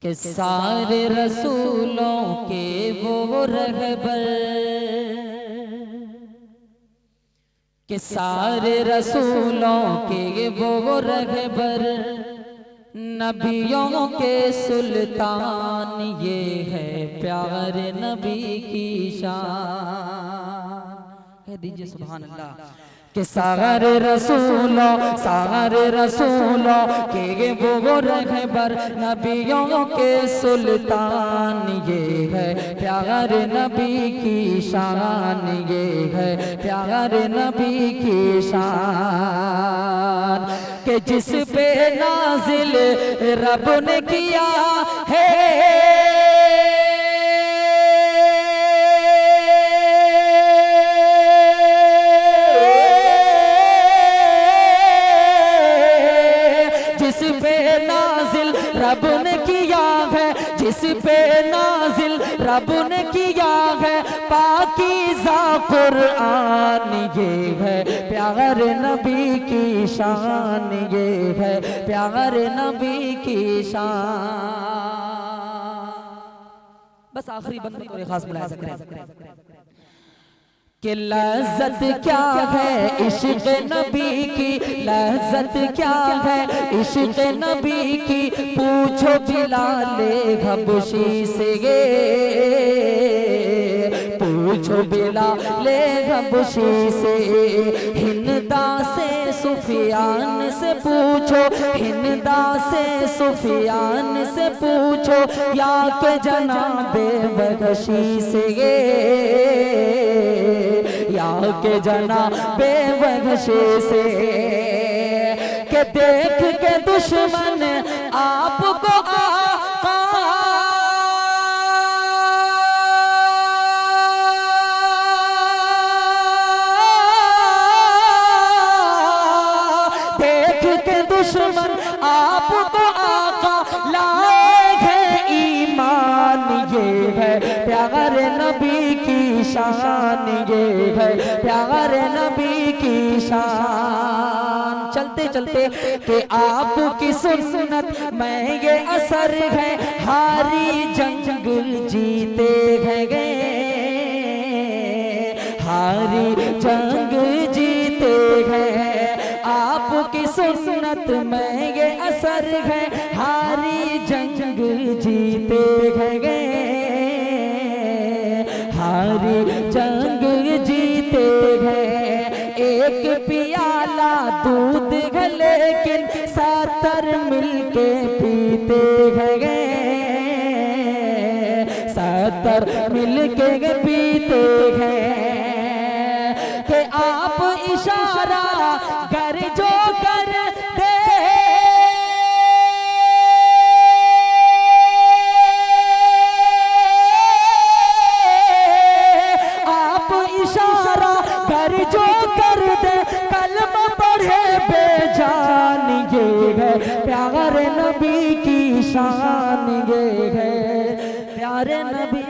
कि सारे रसूलों के वो रहबर, कि सारे रसूलों के वो रहबर, नबियों के सुल्तान, ये है प्यारे नबी की शान। कह दीजिए सुभान अल्लाह। कि सारे रसूलों के वो रहबर, नबियों के सुल्तान, ये है प्यारे नबी की शान, ये है प्यारे नबी की शान। कि जिस पे नाजिल रब ने किया है, रब ने किया है, जिस पे नाजिल रब ने किया है, पाकीज़ा कुरआन, ये है प्यारे नबी की शान, ये है प्यारे नबी की शान। बस आखिरी बंद को खास मुलाहिज़ा करें कि लज़्ज़त क्या है इश्क़ नबी की, लज़्ज़त क्या है इश्क़ नबी की, पूछो बिलाले हबशी से, पूछो बिलाले हबशी से, हिंदा से सुफियान से पूछो, हिंदा से सुफियान से पूछो, या के जनाबे वहशी से, या के जनाबे वहशी से। के देख के दुश्मन आपको आका, देख के दुश्मन आपको आका, लाए है ईमान, ये है प्यारे नबी की शान, ये है प्यारे नबी की शान। चलते चलते कि आपकी सुन्नत में ये असर है, हारी जंग जीते हैं गए, हारी जंग जीते हैं। आपकी सुन्नत में ये असर है, हारी जंग जीते हैं गए, हारी जंग जीते हैं। एक पियाला दूध है लेकिन 70 मिलके पीते हैं, 70 मिलके पीते हैं। कि आप इशारा कर जो कर दे, आप इशारा कर जो कर दे, कलमा पढ़े बेजान, ये है प्यारे नबी की शान, ये है प्यारे नबी